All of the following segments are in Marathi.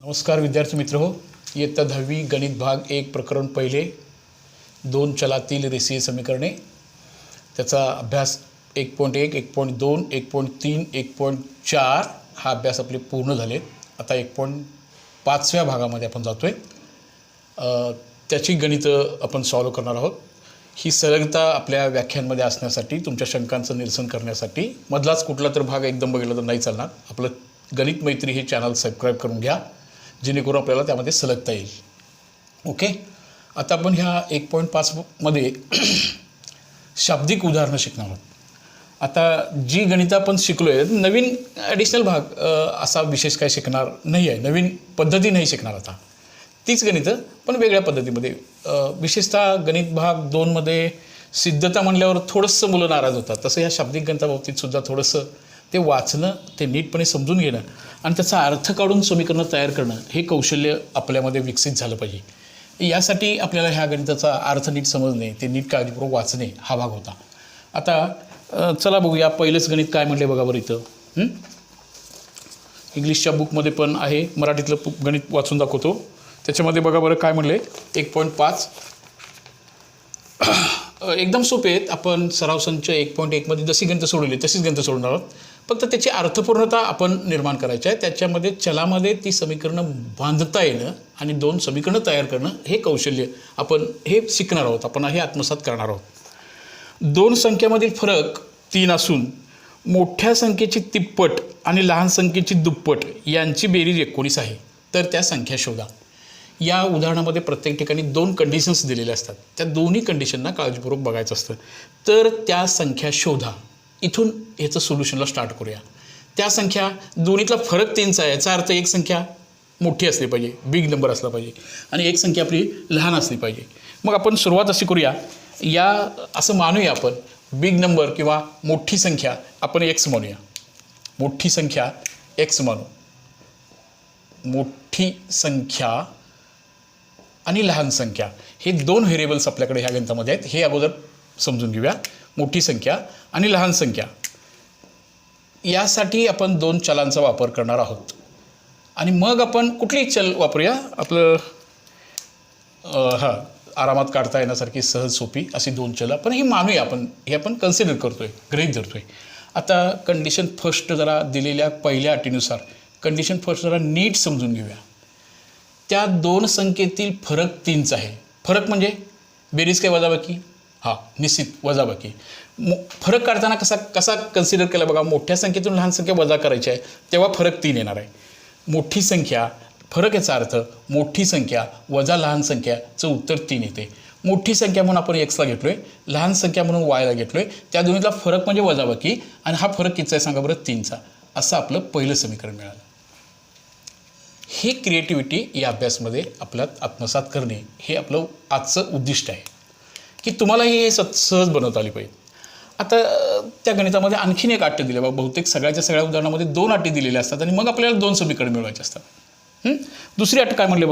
नमस्कार विद्यार्थी मित्र हो, इयत्ता 10वी गणित भाग 1 प्रकरण पहिले 2 चलातील रेषीय समीकरणे त्याचा अभ्यास 1.1, 1.2, 1.3, 1.4 हा अभ्यास आपले पूर्ण झाले. आता 1.5व्या भागामध्ये आपण जातोय. त्याची गणितं आपण सॉल्व करणार आहोत. ही सरळता आपल्या व्याख्यांमध्ये असण्यासाठी, तुमच्या शंकांचं निरसन करण्यासाठी मधलाच कुठला तर भाग एकदम बघितला तर नाही चालणार. आपलं गणित मैत्री हे चॅनल सबस्क्राईब करून घ्या, जेणेकरून आपल्याला त्यामध्ये सलगता येईल. ओके, आता आपण ह्या 1.5 मध्ये शाब्दिक उदाहरणं शिकणार आहोत. आता जी गणितं आपण शिकलो आहे, नवीन ॲडिशनल भाग असा विशेष काय शिकणार नाही आहे. नवीन पद्धती नाही शिकणार आता, तीच गणितं पण वेगळ्या पद्धतीमध्ये. विशेषतः गणित भाग 2 मध्ये सिद्धता म्हणल्यावर थोडंसं मुलं नाराज होतात. तसं ह्या शाब्दिक गणिताबाबतीत सुद्धा थोडंसं ते वाचणं, ते नीटपणे समजून घेणं आणि त्याचा अर्थ काढून समीकरणं तयार करणं हे कौशल्य आपल्यामध्ये विकसित झालं पाहिजे. यासाठी आपल्याला ह्या गणिताचा अर्थ नीट समजणे, ते नीट काळजीपूर्वक वाचणे हा भाग होता. आता चला बघूया पहिलंच गणित काय म्हणले बघा बरं. इथं इंग्लिशच्या बुकमध्ये पण आहे, मराठीतलं गणित वाचून दाखवतो. त्याच्यामध्ये बघा बरं काय म्हणले. 1.5 एकदम सोपे आहेत. आपण सराव संच 1.1 मध्ये जशी गणितं सोडवली तशीच गणितं सोडणार आहोत. फक्त त्याची अर्थपूर्णता आपण निर्माण करायची आहे. त्याच्यामध्ये चलामध्ये ती समीकरणं बांधता येणं आणि 2 समीकरणं तयार करणं हे कौशल्य आपण हे शिकणार आहोत. आपण हे आत्मसात करणार आहोत. 2 संख्यामधील फरक 3 असून मोठ्या संख्येची तिप्पट आणि लहान संख्येची दुप्पट यांची बेरीज 19 आहे, तर त्या संख्या शोधा. या उदाहरणामध्ये प्रत्येक ठिकाणी 2 कंडिशन्स दिलेल्या असतात. त्या दोन्ही कंडिशनना काळजीपूर्वक बघायचं असतं. तर त्या संख्या शोधा. इथून ह्याचं सोल्युशनला स्टार्ट करूया. त्या संख्या दोन्हीतला फरक 3चा आहे. याचा अर्थ एक संख्या मोठी असली पाहिजे, बिग नंबर असला पाहिजे, आणि एक संख्या आपली लहान असली पाहिजे. मग आपण सुरुवात अशी करूया. या असं मानूया आपण बिग नंबर किंवा मोठी संख्या आपण x मानूया. मोठी संख्या x मानू. मोठी संख्या आणि लहान संख्या हे 2 व्हेरिएबल्स आपल्याकडे ह्या गणितामध्ये आहेत. हे अगोदर समजून घेऊया. मोठी संख्या आणि लहान संख्या यासाठी आपण 2 चलांचा वापर करणार आहोत. आणि मग आपण कुठलीही चल वापरूया. आपलं आरामात काढता येण्यासारखी सहज सोपी अशी 2 चलं पण ही मानूया आपण. हे आपण कन्सिडर करतोय, गृहीत धरतोय. आता कंडिशन फर्स्ट जरा दिलेल्या पहिल्या अटीनुसार कंडिशन फर्स्ट जरा नीट समजून घेऊया. त्या 2 संख्येतील फरक 3चा आहे. फरक म्हणजे बेरीज काय वजाबाकी? निश्चित वजाबाकी. फरक काढताना कसा कन्सिडर केला बघा. मोठ्या संख्येतून लहान संख्या वजा करायची आहे तेव्हा फरक 3 येणार आहे. मोठी संख्या फरक याचा अर्थ मोठी संख्या वजा लहान संख्याचं उत्तर 3 येते. मोठी संख्या म्हणून आपण xला घेतलोय, लहान संख्या म्हणून yला घेतलोय. त्या दोन्हीतला फरक म्हणजे वजाबाकी आणि हा फरक कितीचा आहे सांगा बरं? 3चा. असं आपलं पहिलं समीकरण मिळालं. ही क्रिएटिव्हिटी या अभ्यासमध्ये आपल्यात आत्मसात करणे हे आपलं आजचं उद्दिष्ट आहे की तुम्हालाही हे सहज बनवता आली पाहिजे. आता त्या गणितामध्ये आणखीन एक अट दिली. बहुतेक सगळ्या उदाहरणामध्ये 2 अटी दिलेल्या असतात आणि मग आपल्याला 2 समीकरण मिळवायचे असतात. दुसरी अट काय म्हणले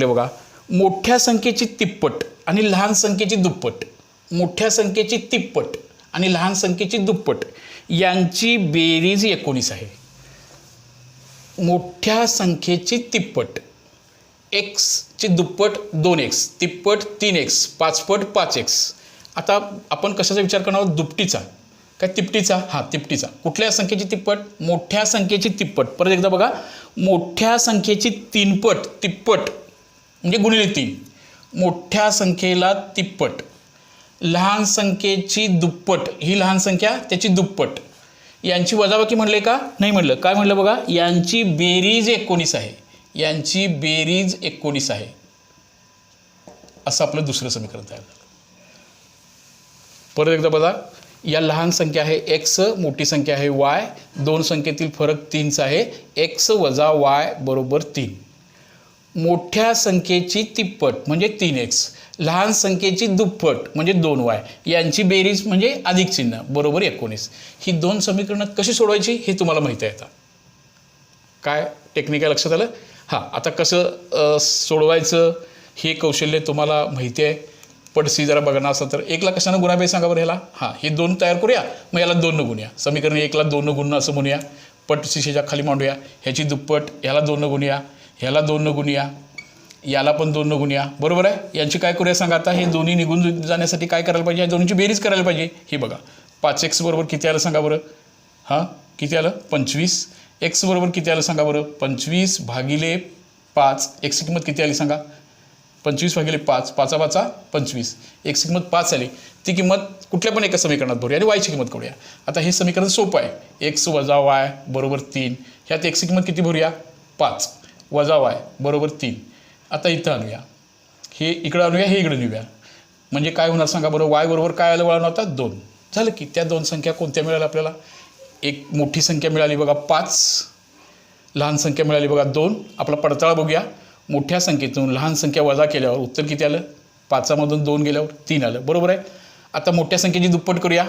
बघा. मोठ्या संख्येची तिप्पट आणि लहान संख्येची दुप्पट. मोठ्या संख्येची तिप्पट आणि लहान संख्येची दुप्पट यांची बेरीज 19 आहे. मोठ्या संख्येची तिप्पट, एक्सची दुप्पट 2x, तिप्पट 3x, पाचपट 5x. आता आपण कशाचा विचार करणार आहोत? दुपटीचा. काय तिपटीचा? तिपटीचा. कुठल्या संख्येची तिप्पट? मोठ्या संख्येची तिप्पट. परत एकदा बघा. मोठ्या संख्येची तिप्पट म्हणजे गुणिले 3. मोठ्या संख्येला तिप्पट. लहान संख्येची दुप्पट, ही लहान संख्या त्याची दुप्पट. यांची वजाबाकी म्हणले का? नाही म्हणलं. काय म्हणलं बघा. यांची बेरीज 19 आहे. यांची बेरीज 19 आहे. असं आपलं दुसरं समीकरण तयार झालं. परत एकदा बघा. या लहान संख्या आहे x, मोठी संख्या आहे y. 2 संख्येतील फरक 3चा आहे. x वजा y बरोबर 3. मोठ्या संख्येची तिप्पट म्हणजे 3x, लहान संख्येची दुप्पट म्हणजे 2y. यांची बेरीज म्हणजे अधिक चिन्ह बरोबर 19. ही 2 समीकरणं कशी सोडवायची हे तुम्हाला माहिती आहे. आता काय टेक्निक आहे लक्षात आलं? आता कसं सोडवायचं हे कौशल्य तुम्हाला माहिती आहे. पडसी जरा बघणार असं तर 1ला कशानं गुणाबे सांगा बरं ह्याला. हे 2 तयार करूया. मग याला 2 न गुणूया. समीकरण 1ला 2 न गुणणं असं म्हणूया. पट शिशेच्या खाली मांडूया, ह्याची दुप्पट, ह्याला 2 गुणूया, ह्याला 2 गुणूया, याला पण 2 गुणूया, बरोबर आहे. यांची काय करूया सांगा आता. हे दोन्ही निघून जाण्यासाठी काय करायला पाहिजे, या दोन्हीची बेरीज करायला पाहिजे. हे बघा 5x बरोबर किती आलं सांगा बरं. हां किती आलं 25. x बरोबर किती आलं सांगा बरं. 25 भागिले 5. एक्सची किंमत किती आली सांगा. 25 भागिले 5, 5 5 25. एक्सची किंमत 5 आली. ती किंमत कुठल्या पण एका समीकरणात भरूया आणि वायची किंमत करूया. आता हे समीकरण सोपं आहे. x वजा y बरोबर 3. ह्यात एक्सची किंमत किती भरूया 5 वजा y बरोबर 3. आता इथं आणूया, हे इकडं आणूया, हे इकडं नेऊया. म्हणजे काय होणार सांगा बरं. y बरोबर काय आलं वळण होता 2. झालं की त्या 2 संख्या कोणत्या मिळाल्या आपल्याला. एक मोठी संख्या मिळाली बघा 5, लहान संख्या मिळाली बघा 2. आपला पडताळा बघूया. मोठ्या संख्येतून लहान संख्या वजा केल्यावर उत्तर किती आलं. 5मधून 2 गेल्यावर 3 आलं, बरोबर आहे. आता मोठ्या संख्येची दुप्पट करूया,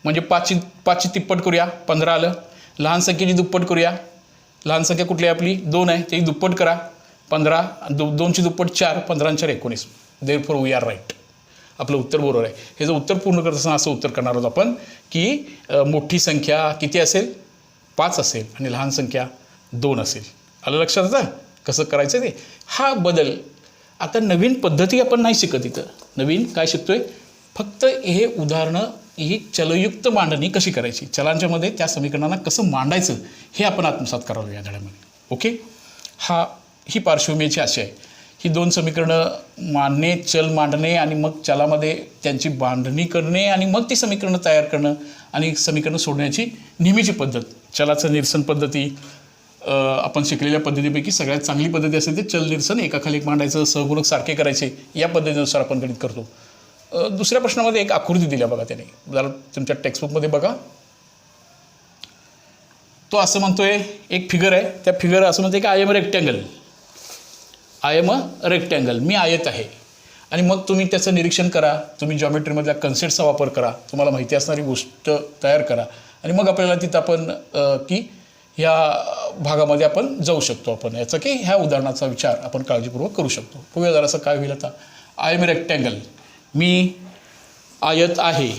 म्हणजे 5ची तिप्पट करूया, 15 आलं. लहान संख्येची दुप्पट करूया, लहान संख्या कुठली आहे आपली 2 आहे, त्याची दुप्पट करा 15. 2ची दुप्पट 4, 15 आणि 4 19. Therefore we are right. आपलं उत्तर बरोबर आहे. हे जर उत्तर पूर्ण करत असताना असं उत्तर करणार आहोत आपण की मोठी संख्या किती असेल 5 असेल आणि लहान संख्या 2 असेल. आलं लक्षात आता कसं करायचं ते. हा बदल आता नवीन पद्धती आपण नाही शिकत इथं. नवीन काय शिकतोय, फक्त हे उदाहरणं, ही चलयुक्त मांडणी कशी करायची, चलांच्यामध्ये त्या समीकरणांना कसं मांडायचं हे आपण आत्मसात करावं या धड्यामध्ये. ओके, ही पार्श्वभूमीची आशा आहे. ही 2 समीकरणं मांडणे, चल मांडणे आणि मग चलामध्ये त्यांची बांधणी करणे आणि मग ती समीकरणं तयार करणं आणि समीकरणं सोडण्याची नेहमीची पद्धत. चलाचं निरसन पद्धती आपण शिकलेल्या पद्धतीपैकी सगळ्यात चांगली पद्धती असेल ते चल निरसन, एकाखाली एक मांडायचं, सहगुणक सारखे करायचे, या पद्धतीनुसार आपण गणित करतो. दुसऱ्या प्रश्नामध्ये एक आकृती दिल्या बघा त्याने, जरा तुमच्या टेक्स्टबुकमध्ये बघा. तो असं म्हणतोय, एक फिगर आहे, त्या फिगर असं म्हणतोय की I am rectangle. I am a rectangle, मी आयत आहे. आणि मग तुम्ही त्याचं निरीक्षण करा, तुम्ही जॉमेट्रीमधल्या कन्सेप्टचा वापर करा, तुम्हाला माहिती असणारी गोष्ट तयार करा आणि मग आपल्याला तिथं आपण की ह्या भागामध्ये आपण जाऊ शकतो. आपण याचं की ह्या उदाहरणाचा विचार आपण काळजीपूर्वक करू शकतो. बघूया जरासं काय होईल आता. आय एम रेक्टँगल, मी आयत आहे.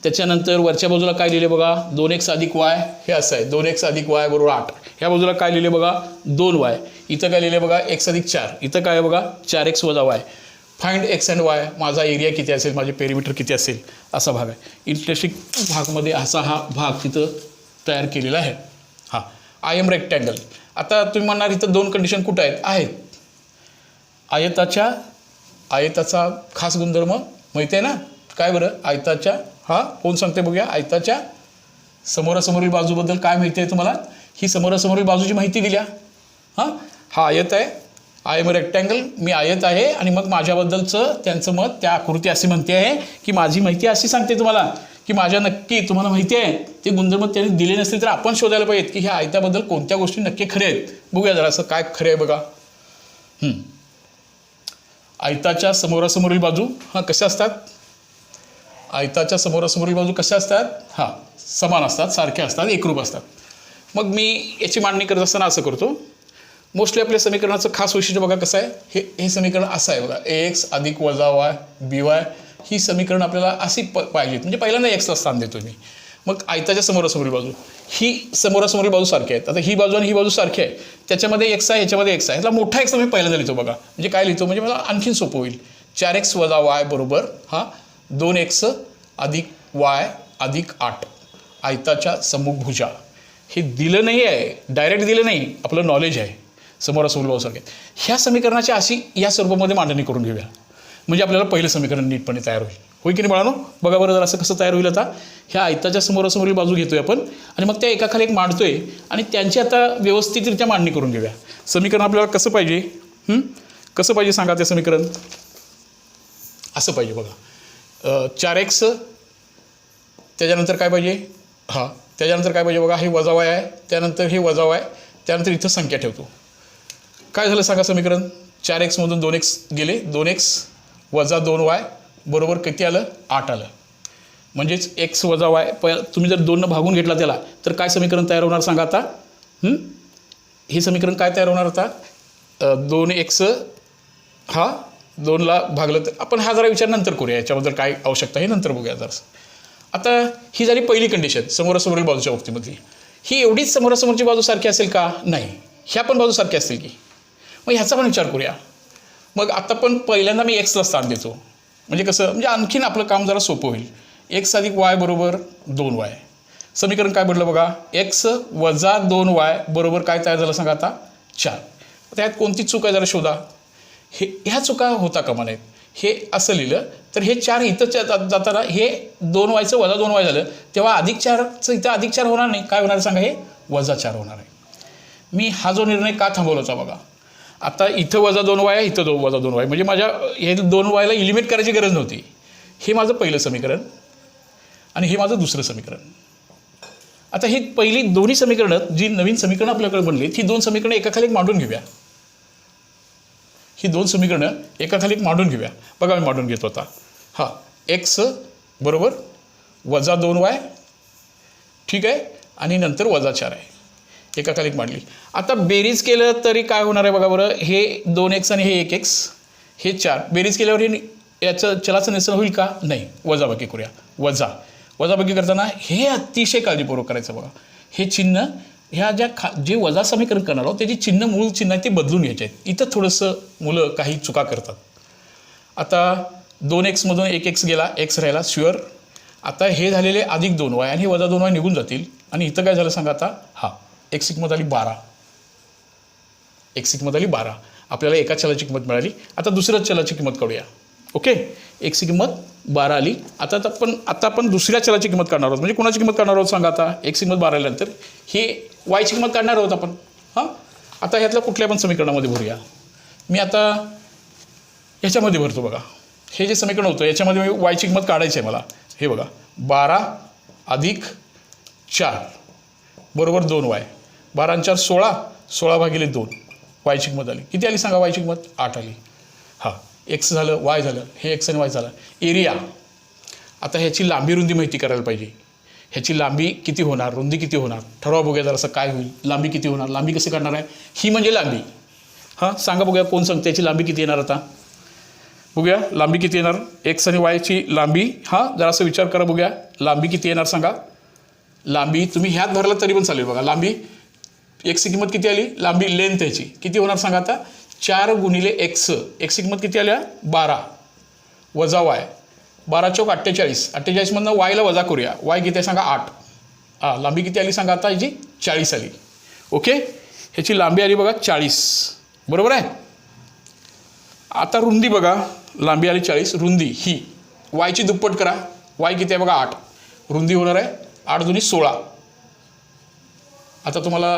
त्याच्यानंतर वरच्या बाजूला काय लिहिले बघा 2x अधिक y, हे असं आहे 2x अधिक y बरोबर 8. ह्या बाजूला काय लिहिले बघा 2y. इथं काय लिहिले बघा x अधिक 4. इथं काय बघा 4x वजा y. Find x and y, माझा एरिया किती असेल, माझे पेरिमीटर किती असेल, असा भाग आहे. इंटरेस्टिंग भागमध्ये असा हा भाग तिथं तयार केलेला आहे. हां, आय एम रेक्टँगल. आता तुम्ही म्हणणार इथं 2 कंडिशन कुठं आहेत. आयताचा खास गुणधर्म माहिती आहे ना, काय बरं आयताच्या, हा कोण सांगते बघूया. आयताच्या समोरासमोरील बाजूबद्दल काय माहिती आहे तुम्हाला. ही समोरासमोरील बाजूची माहिती दिल्या. हा आयत आहे, आय एम रेक्टँगल, मी आयत आहे. आणि मग माझ्याबद्दलचं त्यांचं मत, त्या आकृती अशी म्हणते आहे की माझी माहिती अशी सांगते तुम्हाला की माझ्या नक्की तुम्हाला माहिती आहे ते गुणधर्म त्यांनी दिले नसतील तर आपण शोधायला पाहिजेत की ह्या आयत्याबद्दल कोणत्या गोष्टी नक्की खऱ्या आहेत. बघूया जरा असं काय खरे आहे बघा. आयताच्या समोरासमोरील बाजू कशा असतात. आयताच्या समोरासमोरील बाजू कशा असतात, समान असतात, सारख्या असतात, एकरूप असतात. मग मी याची मांडणी करत असताना असं करतो. मोस्टली आपल्या समीकरणाचं खास वैशिष्ट्य बघा कसं आहे. हे समीकरण असं आहे बघा, ax अधिक वजा y by. ही समीकरण आपल्याला अशी पाहिजेत. म्हणजे पहिल्यांदा एक्सला स्थान देतो मी. मग आयताच्या समोरासमोरील बाजू, ही समोरासमोरील बाजू सारखी आहेत. आता ही बाजू आणि ही बाजू सारखी आहे. त्याच्यामध्ये एक्स आहे, ह्याच्यामध्ये एक्स आहे. ह्याला मोठा एक्स मी पहिल्यांदा लिहितो बघा. म्हणजे काय लिहितो, म्हणजे मला आणखीन सोपं होईल. 4x वजा y बरोबर 2x अधिक y अधिक 8. आयताच्या सम्मुखभुजा. हे दिलं नाही आहे, डायरेक्ट दिलं नाही, आपलं नॉलेज आहे. समोरासमोरील बाजू सारखे. ह्या समीकरणाची अशी या स्वरूपामध्ये मांडणी करून घेऊया, म्हणजे आपल्याला पहिलं समीकरण नीटपणे तयार होईल. होय की नाही बाळांनो. बघा बरं जर असं कसं तयार होईल. आता ह्या आयताच्या समोरासमोरील बाजू घेतोय आपण आणि मग त्या एकाखाली एक मांडतोय आणि त्यांची आता व्यवस्थितरित्या मांडणी करून घेऊया. समीकरण आपल्याला कसं पाहिजे, कसं पाहिजे सांगा. ते समीकरण असं पाहिजे बघा. 4x, त्याच्यानंतर काय पाहिजे, त्याच्यानंतर काय पाहिजे बघा, हे वजा y आहे, त्यानंतर हे वजा y, त्यानंतर इथं संख्या ठेवतो. काय झालं सांगा समीकरण. 4x मधून 2x गेले, 2x वजा 2y बरोबर किती आलं 8 आलं. म्हणजेच x वजा y तुम्ही जर 2 भागून घेतला त्याला तर काय समीकरण तयार होणार सांगा आता. हे समीकरण काय तयार होणार आता. 2x 2ला भागलं तर आपण हा जरा विचार नंतर करूया, याच्याबद्दल काय आवश्यकता हे नंतर बघूया जरा. आता ही झाली पहिली कंडिशन समोरासमोरील बाजूच्या बाबतीमधली. ही एवढीच समोरासमोरची बाजू सारखी असेल का? नाही. ह्या पण बाजू सारखी असतील की. मग ह्याचा पण विचार करूया. मग आता पण पहिल्यांदा मी एक्सला स्थान देतो. म्हणजे कसं, म्हणजे आणखीन आपलं काम जरा सोपं होईल. एक्स अधिक वाय बरोबर 2y. समीकरण काय म्हटलं बघा, एक्स वजा 2y बरोबर काय तयार झालं सांगा आता? 4. त्यात कोणती चूक आहे जरा शोधा. ह्या चुका होता कामा नाहीत. हे असं लिहिलं तर हे 4 इथं जाताना हे 2y वजा 2y झालं, तेव्हा अधिक 4चं इथं अधिक 4 होणार नाही. काय होणार आहे सांगा? हे वजा 4 होणार आहे. मी हा जो निर्णय का थांबवला होता बघा, आता इथं वजा 2y आहे, इथं वजा 2y, म्हणजे माझ्या हे 2yला इलिमिट करायची गरज नव्हती. हे माझं पहिलं समीकरण आणि हे माझं दुसरं समीकरण. आता ही पहिली दोन्ही समीकरणं, जी नवीन समीकरणं आपल्याकडे बनली, ही 2 समीकरणं एकाखाली एक मांडून घेऊया. ही 2 समीकरणं एकाखाली एक मांडून घेऊया. बघा मी मांडून घेतो आता. हां, एक्स बरोबर वजा 2y, ठीक आहे, आणि नंतर वजा 4 आहे. एकाखाली एक मांडली. आता बेरीज केलं तरी काय होणार आहे बघा बरं. हे 2x आणि हे 1x, हे 4 बेरीज केल्यावर हे याचं चलाचं निरसन होईल का? नाही. वजाबाकी करूया. वजाबाकी करताना हे अतिशय काळजीपूर्वक करायचं बघा. हे चिन्ह ह्या जे वजा समीकरण करणार आहोत त्याची चिन्ह, मूळ चिन्ह आहे ते बदलून घ्यायचे आहेत. इथं थोडंसं मुलं काही चुका करतात. आता 2x मधून 1x गेला, x राहिला शुअर. आता हे झालेले अधिक 2y आणि हे वजा 2y निघून जातील. आणि इथं काय झालं सांगा आता? हा, x किंमत आली 12. x किंमत आली 12. आपल्याला एका चलाची किंमत मिळाली. आता दुसऱ्या चलाची किंमत काढूया. ओके, x ची किंमत 12 आली. आता आपण दुसऱ्या चलाची किंमत काढणार आहोत. म्हणजे कोणाची किंमत काढणार आहोत सांगा आता? x किंमत 12 आल्यानंतर हे y ची किंमत काढणार आहोत आपण. हां, आता ह्यातल्या कुठल्या पण समीकरणामध्ये भरूया. मी आता ह्याच्यामध्ये भरतो बघा. हे जे समीकरण होतं याच्यामध्ये मी y ची किंमत काढायची आहे मला. हे बघा, 12 अधिक 4 बरोबर 2y. 12 आणि 4 16, 16 भागिले 2 y ची किंमत आली. किती आली सांगा? y ची किंमत 8 आली. हां, x झालं, y झालं, हे x आणि y झालं. एरिया. आता ह्याची लांबी रुंदी माहिती करायला पाहिजे. ह्याची लांबी किती होणार, रुंदी किती होणार, ठरवा बघूया जरासं काय होईल. लांबी किती होणार, लांबी कशी काढणार आहे? ही म्हणजे लांबी. हां, सांगा बघूया कोण सांगते याची लांबी किती येणार. आता बघूया लांबी किती येणार. x आणि y ची लांबी. हां, जरासं विचार करा बघूया लांबी किती येणार सांगा. लांबी तुम्ही ह्यात भरला तरी पण चालेल बघा. लांबी x ची किंमत किती आली? लांबी लेंथ ह्याची किती होणार सांगा आता? 4 गुणिले x ची किंमत किती आल्या? 12 वजा y. 12 चौक 48. 48 मधनं वायला वजा करूया. y किती आहे सांगा? 8. हां, लांबी किती आली सांगा आता? ह्याची 40 आली. ओके, ह्याची लांबी आली बघा 40. बरोबर आहे. आता रुंदी बघा, लांबी आली 40, रुंदी ही y ची दुप्पट करा. y किती आहे बघा? 8. रुंदी होणार आहे 8 दुनी 16. आता तुम्हाला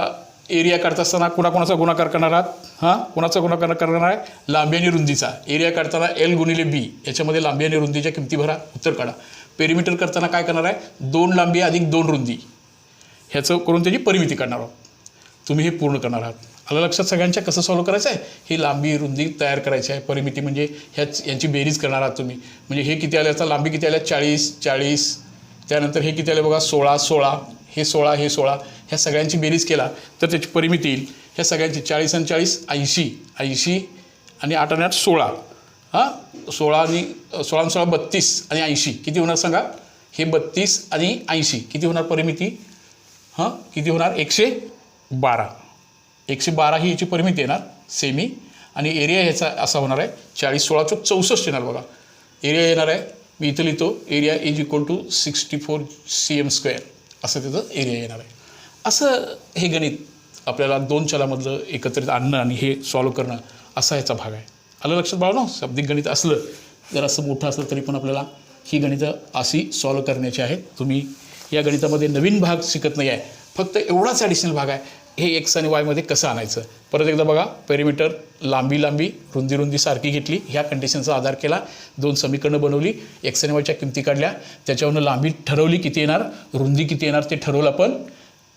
एरिया काढता असताना कुणाचा गुणाकार करणार आहात? हां, कुणाचा गुणाकार करणार आहे? लांबी आणि रुंदीचा. एरिया काढताना L गुणिले B, याच्यामध्ये लांबी आणि रुंदीच्या किमती भरा, उत्तर काढा. पेरिमीटर करताना काय करणार आहे? 2 लांबी अधिक 2 रुंदी, ह्याचं करून त्याची परिमिती काढणार आहोत. तुम्ही हे पूर्ण करणार आहात. आलं लक्षात सगळ्यांच्या? कसं सॉल्व्ह करायचं आहे? ही लांबी रुंदी तयार करायची आहे. परिमिती म्हणजे यांची बेरीज करणार आहात तुम्ही. म्हणजे हे किती आले? आता लांबी किती आल्या? 40, 40. त्यानंतर हे किती आले बघा? 16, 16. हे 16, हे 16. ह्या सगळ्यांची बेरीज केला तर त्याची परिमिती येईल. ह्या सगळ्यांची 40 आणि 40 80, 80 आणि 8 आणि 8 16. हां, 16 आणि 16 32 आणि 80 किती होणार सांगा? हे 32 आणि 80 किती होणार परिमिती? हां, किती होणार? 112. 112 ही याची परिमिती येणार सेमी. आणि एरिया ह्याचा असा होणार आहे 40 16 चौक 64 येणार बघा. एरिया येणार आहे, मी इथं लिहितो, area is equal to 64 cm². असं त्याचं एरिया येणार आहे. असं हे गणित आपल्याला 2 चलामधलं एकत्रित आणणं आणि हे सॉल्व्ह करणं असा ह्याचा भाग आहे. आलं लक्षात बाळांनो? शाब्दिक गणित असलं जर असं मोठं असलं तरी पण आपल्याला ही गणितं अशी सॉल्व्ह करण्याची आहेत. तुम्ही या गणितामध्ये नवीन भाग शिकत नाही आहे, फक्त एवढाच ॲडिशनल भाग आहे, हे एक्स आणि वायमध्ये कसं आणायचं. परत एकदा बघा, पेरिमीटर लांबी रुंदी सारखी घेतली, ह्या कंडिशनचा आधार केला, 2 समीकरणं बनवली, एक्स आणि वायच्या किमती काढल्या, त्याच्यावरून लांबी ठरवली किती येणार, रुंदी किती येणार ते ठरवलं आपण,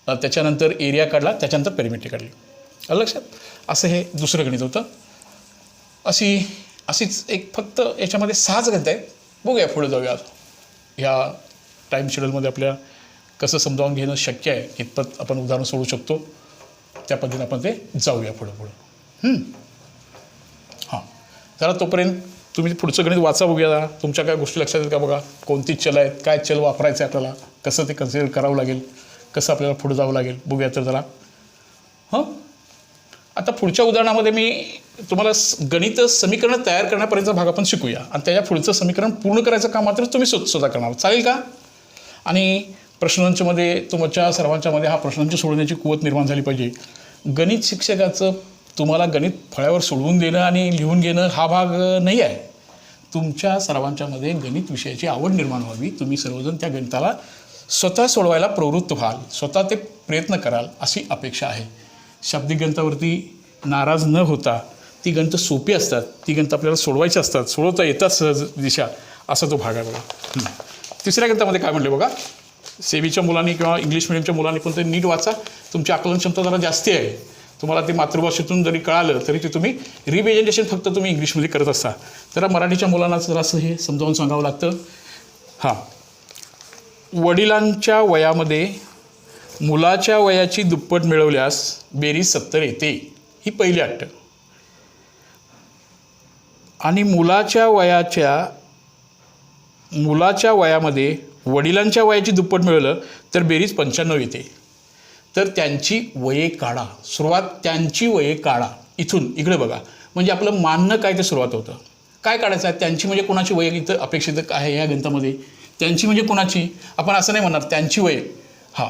त्याच्यानंतर एरिया काढला, त्याच्यानंतर पेरिमीटर काढली. आलं लक्षात? असं हे दुसरं गणित होतं. अशीच एक फक्त याच्यामध्ये 6च गणित आहे. बघूया पुढे जाऊया. ह्या टाईम शेड्यूलमध्ये आपल्या कसं समजावून घेणं शक्य आहे, कितपत आपण उदाहरण सोडू शकतो, त्या पद्धतीने आपण ते जाऊया पुढं. हां, जरा तोपर्यंत तुम्ही पुढचं गणित वाचा, बघूया जरा तुमच्या काय गोष्टी लक्षात येतात का बघा. कोणती चल आहेत, काय चल वापरायचं आहे आपल्याला, कसं ते कन्सिडर करावं लागेल, कसं आपल्याला पुढे जावं लागेल बघूया तर जरा. हां, आता पुढच्या उदाहरणामध्ये मी तुम्हाला गणित समीकरण तयार करण्यापर्यंतचा भाग आपण शिकूया आणि त्याच्या पुढचं समीकरण पूर्ण करायचं काम मात्र तुम्ही स्वतः करणार, चालेल का? आणि प्रश्नांच्यामध्ये तुमच्या सर्वांच्यामध्ये हा प्रश्नांची सोडवण्याची कुवत निर्माण झाली पाहिजे. गणित शिक्षकाचं तुम्हाला गणित फळ्यावर सोडवून देणं आणि लिहून घेणं हा भाग नाही आहे. तुमच्या सर्वांच्यामध्ये गणित विषयाची आवड निर्माण व्हावी, तुम्ही सर्वजण त्या गणिताला स्वतः सोडवायला प्रवृत्त व्हाल, स्वतः ते प्रयत्न कराल अशी अपेक्षा आहे. शाब्दिक गणितावरती नाराज न होता ती गणितं सोपी असतात, ती गणितं आपल्याला सोडवायची असतात, सोडवता येतात सहज दिशा, असा तो भाग आहे बघा. तिसऱ्या गणितामध्ये काय म्हणले बघा, सेवीच्या मुलांनी किंवा इंग्लिश मिडियमच्या मुलांनी पण ते नीट वाचा, तुमची आकलन क्षमता जरा जास्ती आहे, तुम्हाला ते मातृभाषेतून जरी कळालं तरी ते तुम्ही रिप्रेझेंटेशन फक्त तुम्ही इंग्लिशमध्ये करत असता. तर मराठीच्या मुलांना जरासं हे समजावून सांगावं लागतं. हां, वडिलांच्या वयामध्ये मुलाच्या वयाची दुप्पट मिळवल्यास बेरीज 70 येते, ही पहिली अट. आणि मुलाच्या वयामध्ये वडिलांच्या वयाची दुप्पट मिळवलं तर बेरीज 95 येते. तर त्यांची वये काढा, सुरुवात त्यांची वये काढा, इथून इकडे बघा, म्हणजे आपलं मानणं काय ते सुरुवात होतं. काय काढायचं आहे, त्यांची म्हणजे कोणाची वय इथं अपेक्षित आहे या गणितामध्ये, त्यांची म्हणजे कोणाची, आपण असं नाही म्हणणार त्यांची वय. हां,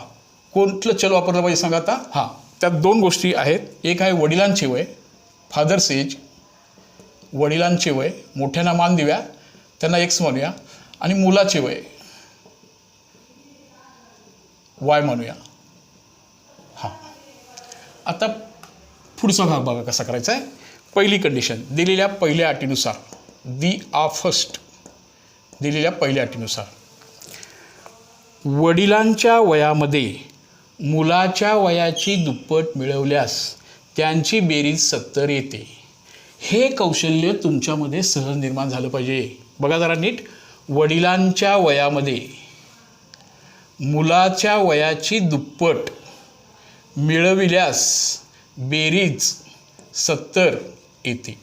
कोणतं चल वापरलं पाहिजे सांगा आता. हां, त्यात दोन गोष्टी आहेत, एक आहे वडिलांचे वय, फादर्स एज, वडिलांचे वय, मोठ्यांना मान देऊया, त्यांना एक्स म्हणूया, आणि मुलाचे वय वाय म्हणूया. हां, आता पुढचा भाग बघा कसा करायचा आहे. पहिली कंडिशन दिलेल्या पहिल्या अटीनुसार, दिलेल्या पहिल्या अटीनुसार वडिलांच्या वयामध्ये मुलाच्या वयाची दुप्पट मिळवल्यास त्यांची बेरीज 70 येते. हे कौशल्य तुमच्यामध्ये सहज निर्माण झालं पाहिजे. बघा जरा नीट, वडिलांच्या वयामध्ये मुलाच्या वयाची दुप्पट मिळविल्यास बेरीज 70 येते.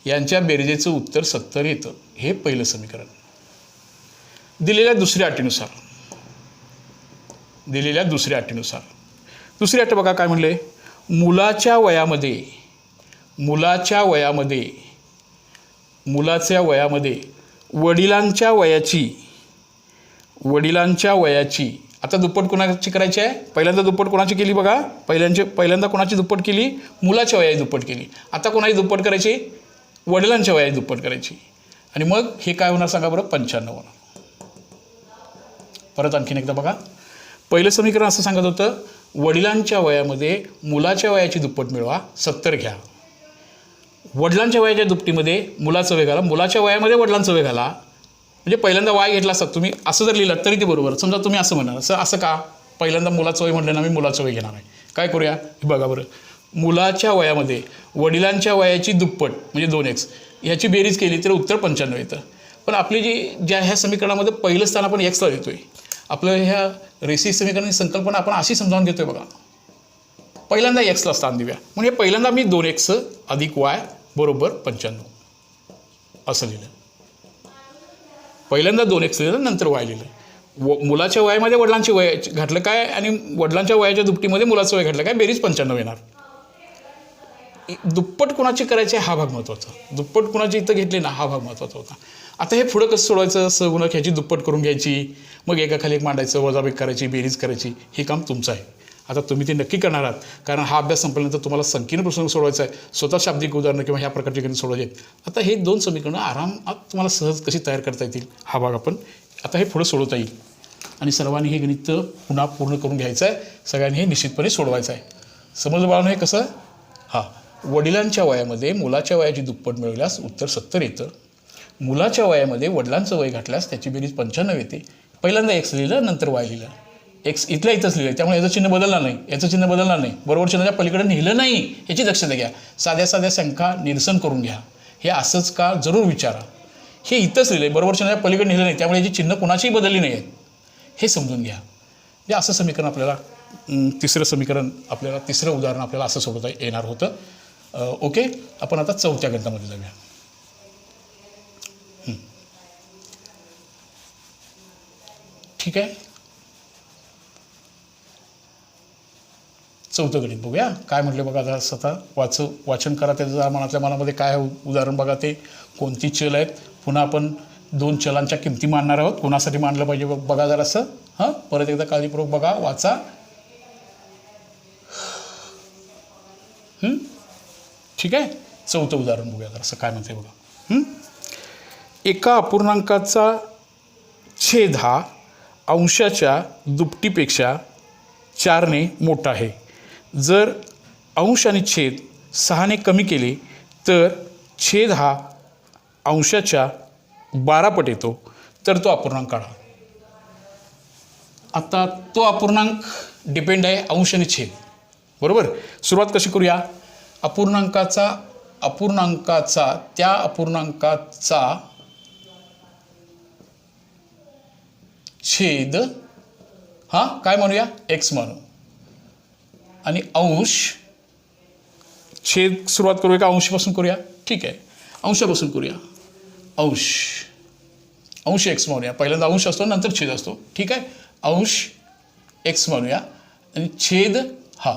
यांच्या बेरजेचं उत्तर 70 येतं. हे पहिलं समीकरण. दिलेल्या दुसऱ्या अटीनुसार, दुसरी अट बघा काय म्हणले, मुलाच्या वयामध्ये वडिलांच्या वयाची आता दुप्पट कोणाची करायची आहे, पहिल्यांदा दुप्पट कोणाची केली बघा, पहिल्यांदा कोणाची दुप्पट केली, मुलाच्या वयाची दुप्पट केली. आता कोणाची दुप्पट करायची, वडिलांच्या वयाची दुप्पट करायची, आणि मग हे काय होणार सांगा बरं, 95 होणार. परत आणखीन एकदा बघा, पहिलं समीकरण असं सांगत होतं, वडिलांच्या वयामध्ये मुलाच्या वयाची दुप्पट मिळवा, 70 घ्या. वडिलांच्या वयाच्या दुपटीमध्ये मुलाचं वय घाला, मुलाच्या वयामध्ये वडिलांचं वय घाला. म्हणजे पहिल्यांदा वाय घेतला असता तुम्ही, असं जर लिहिलं तरी ते बरोबर. समजा तुम्ही असं म्हणणार, असं का, पहिल्यांदा मुलाचं वय म्हटलं ना, मी मुलाचं वय घेणार आहे. काय करूया, हे बघा बरं, मुलाच्या वयामध्ये वडिलांच्या वयाची दुप्पट म्हणजे 2x, ह्याची बेरीज केली तर उत्तर 95 येतं. पण आपली ह्या समीकरणामध्ये पहिलं स्थान आपण एक्सला देतोय. आपलं ह्या रेषीय समीकरणाची संकल्पना आपण अशी समजावून घेतोय बघा, पहिल्यांदा एक्सला स्थान देऊया. म्हणजे पहिल्यांदा मी 2x अधिक वाय बरोबर 95 असं लिहिलं. पहिल्यांदा 2x लिहिलं, नंतर वाय लिहिलं. मुलाच्या वयामध्ये वडिलांची वय घातलं काय, आणि वडिलांच्या वयाच्या दुपटीमध्ये मुलाचं वय घातलं काय, बेरीज 95 येणार. दुप्पट कोणाची करायची हा भाग महत्त्वाचा, दुप्पट कोणाची इथं घेतली ना हा भाग महत्त्वाचा होता. आता हे पुढं कसं सोडवायचं, सहगुणक ह्याची दुप्पट करून घ्यायची, मग एकाखाली एक मांडायचं, वजाबाकी करायची, बेरीज करायची, हे काम तुमचं आहे. आता तुम्ही ते नक्की करणार आहात, कारण हा अभ्यास संपल्यानंतर तुम्हाला संकीर्ण प्रसंग सोडवायचा आहे, स्वतः शाब्दिक उदाहरणं किंवा ह्या प्रकारचे गणित सोडवायचे आहेत. आता हे 2 समीकरणं आरामात तुम्हाला सहज कशी तयार करता येतील हा भाग आपण आता हे पुढं सोडवता येईल. आणि सर्वांनी हे गणित पुन्हा पूर्ण करून घ्यायचं आहे, सगळ्यांनी हे निश्चितपणे सोडवायचं आहे. समजलं बाळांनो हे कसं. हां, वडिलांच्या वयामध्ये मुलाच्या वयाची दुप्पट मिळवल्यास उत्तर 70 येतं. मुलाच्या वयामध्ये वडिलांचं वय घातल्यास त्याची बेरीज 95 येते. पहिल्यांदा एक्स लिहिलं, नंतर वाय लिहिलं. एक्स इथल्या इथंच लिहिलं, त्यामुळे याचं चिन्ह बदलणार नाही, याचं चिन्ह बदलणार नाही, बरोबर चिन्हाच्या पलीकडे लिहिलं नाही याची दक्षता घ्या. साध्या संख्या निरसन करून घ्या, हे असंच का जरूर विचारा. हे इथंच लिहिलं आहे, बरोबर चिन्हाच्या पलीकडे लिहिलं नाही, त्यामुळे याची चिन्ह कुणाचीही बदलली नाही आहेत, हे समजून घ्या. म्हणजे असं समीकरण आपल्याला तिसरं उदाहरण आपल्याला असं सोडवता येणार होतं. ओके, आपण आता चौथ्या गणितामध्ये जाऊया. ठीक आहे, चौथं गणित बघूया काय म्हटले बघा. जरा स्वतः वाचन करा त्याचं. जरा मनातल्या मनामध्ये काय उदाहरण बघा ते कोणती चल आहेत. पुन्हा आपण 2 चलांच्या किमती मांडणार आहोत. कोणासाठी मांडलं पाहिजे बघा जरासं. हां, परत एकदा काळजीपूर्वक बघा, वाचा. ठीक आहे. चौथं उदाहरण बघूया जरासं काय म्हणते बघा. एका अपूर्णांकाचा छेद हा अंशाच्या दुपटीपेक्षा 4ने मोठा आहे. जर अंश आणि छेद 6ने कमी केले तर छेद हा अंशाच्या 12 पट येतो. तर तो अपूर्णांक काढा. आता तो अपूर्णांक डिपेंड आहे अंश आणि छेद, बरोबर. सुरुवात कशी करूया. अपूर्णांकाचा त्या अपूर्णांकाचा छेद हा काय म्हणूया x म्हणू. आणि अंश छेद सुरुवात करूया का अंशापासून करूया. ठीक आहे, अंशापासून करूया. अंश x म्हणूया. पहिल्यांदा अंश असतो नंतर छेद असतो. ठीक आहे. अंश x म्हणूया आणि छेद हा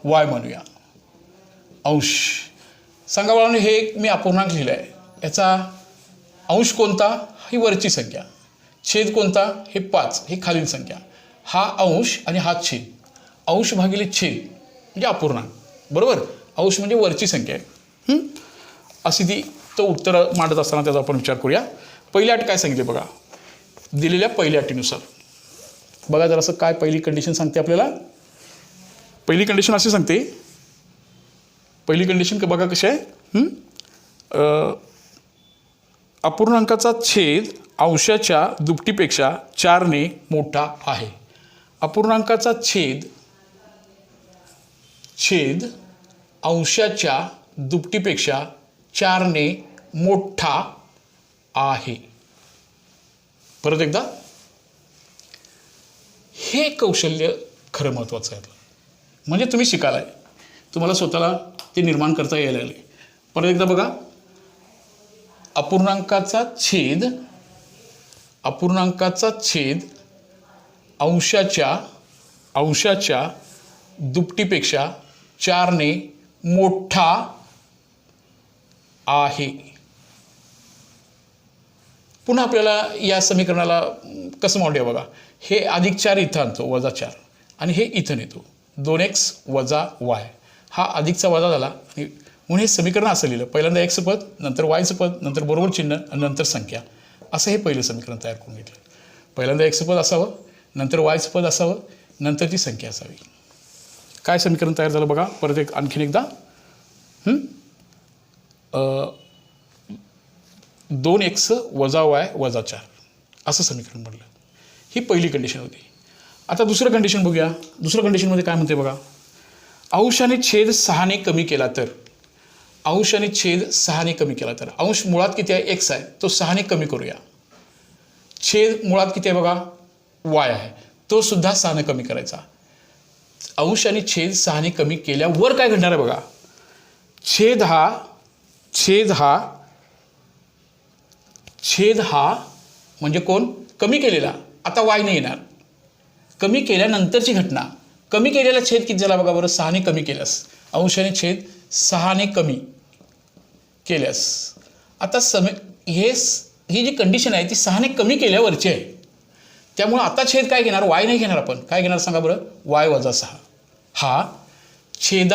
y म्हणूया. अंश सांगा बाळांनो, हे मी अपूर्णांक लिहिलं आहे. याचा अंश कोणता, ही वरची संख्या. छेद कोणता, हे 5, ही खालील संख्या. हा अंश आणि हा छेद. अंश भागिले छेद म्हणजे अपूर्णांक, बरोबर. अंश म्हणजे वरची संख्या आहे. अशी ती तो उत्तर मांडत असताना त्याचा आपण विचार करूया. पहिली अट काय सांगितली बघा. दिलेल्या पहिल्या अटीनुसार बघा जरासं काय पहिली कंडिशन सांगते आपल्याला. पहिली कंडिशन अशी सांगते. पहिली कंडिशन बघा कशी आहे. अपूर्णांकाचा छेद अंशाच्या दुपटीपेक्षा 4ने मोठा आहे. अपूर्णांकाचा छेद अंशाच्या दुपटीपेक्षा 4ने मोठा आहे. परत एकदा, हे कौशल्य खरं महत्त्वाचं आहे. म्हणजे तुम्ही शिकालाय, तुम्हाला स्वतःला ते निर्माण करता यायला लागले. परत एकदा बघा. अपूर्णांकाचा छेद अंशाच्या दुपटीपेक्षा 4ने मोठा आहे. पुन्हा आपल्याला या समीकरणाला कसं मांडूया बघा. हे +4 इथं आणतो, -4 आणि हे इथं नेतो. 2x - y हा अधिकचा वजा झाला आणि म्हणून हे समीकरण असं लिहिलं. पहिल्यांदा x पद, नंतर y पद, नंतर बरोबर चिन्ह आणि नंतर संख्या, असं हे पहिलं समीकरण तयार करून घेतलं. पहिल्यांदा x पद असावं, नंतर y पद असावं, नंतर ती संख्या असावी. काय समीकरण तयार झालं बघा. परत एक आणखीन एकदा. 2x - y - 4 असं समीकरण बनलं. ही पहिली कंडिशन होती. आता दुसरं कंडिशन बघूया. दुसऱ्या कंडिशनमध्ये काय म्हणते बघा. अंश आणि छेद 6ने कमी केला तर. अंश आणि छेद 6ने कमी केला तर. अंश मुळात किती आहे, x आहे, तो 6ने कमी करूया. छेद मुळात किती आहे बघा, y आहे, तो सुद्धा 6ने कमी करायचा. अंश आणि छेद 6ने कमी केल्यावर काय घडणार आहे बघा. छेद हा म्हणजे कोण, कमी केलेला. आता y नाही येणार. कमी केल्यानंतरची घटना. कमी केलेला छेद किती झाला बघा बरं. 6ने कमी केल्यास. अंश आणि छेद 6ने कमी केल्यास. आता ही जी कंडिशन आहे ती 6ने कमी केल्यावरची आहे. त्यामुळे आता छेद काय घेणार, y नाही घेणार. आपण काय घेणार सांगा बरं. y - 6 हा छेद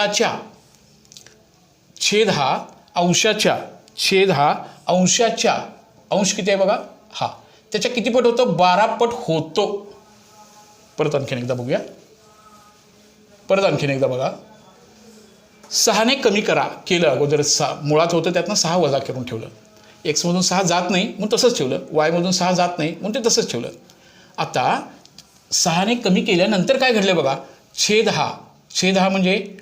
हा अंशाच्या अंश किती आहे बघा, हा त्याच्या किती पट होतो, 12 पट होतो. परत आणखीन एकदा बघूया. बघा. 6ने कमी केलं अगोदर. मुळात होतं त्यातनं 6 वजा करून ठेवलं. x मधून 6 जात नाही म्हणून तसंच ठेवलं. y मधून 6 जात नाही म्हणून ते तसंच ठेवलं. आता 6ने कमी केल्यानंतर काय घडलं बघा. छेद हा म्हणजे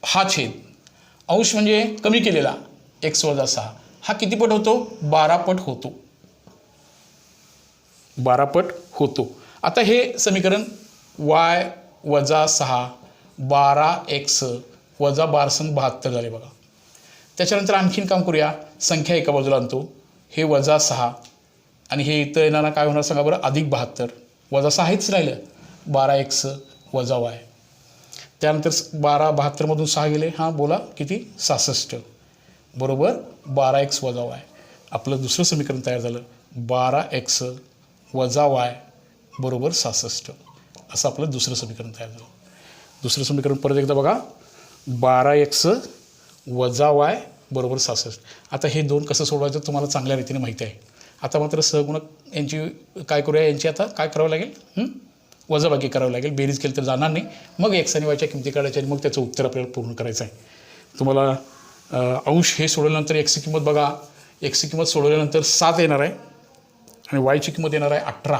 हा छेद. अंश म्हणजे कमी केलेला x - 6 हा किती पट होतो, 12 पट होतो. 12 पट होतो. आता हे समीकरण y - 6 12x - 12 = 72 झाले बघा. त्याच्यानंतर आणखीन काम करूया. संख्या एका बाजूला आणतो. हे -6 आणि हे इथं येणारा काय होणार सांगा बरं, +72. -6 हेच राहिलं. 12x - y. त्यानंतर 12 72मधून 6 गेले, हां बोला किती 66 बरोबर 12x वजा y. आपलं दुसरं समीकरण तयार झालं 12x वजा y बरोबर 66. असं आपलं दुसरं समीकरण तयार झालं. दुसरं समीकरण परत एकदा बघा 12x वजा y बरोबर 66. आता हे दोन कसं सोडवायचं तुम्हाला चांगल्या रीतीने माहिती आहे. आता मात्र सहगुणक यांची काय करूया, यांची आता काय करावं लागेल, वजाबाकी करावं लागेल. बेरीज केली तर जाणार नाही. मग एक्स आणि वायच्या किमती काढायच्या आणि मग त्याचं उत्तर आपल्याला पूर्ण करायचं आहे. तुम्हाला अंश हे सोडवल्यानंतर एक्सची किंमत बघा, एक्सची किंमत सोडवल्यानंतर 7 येणार आहे आणि वायची किंमत येणार आहे 18.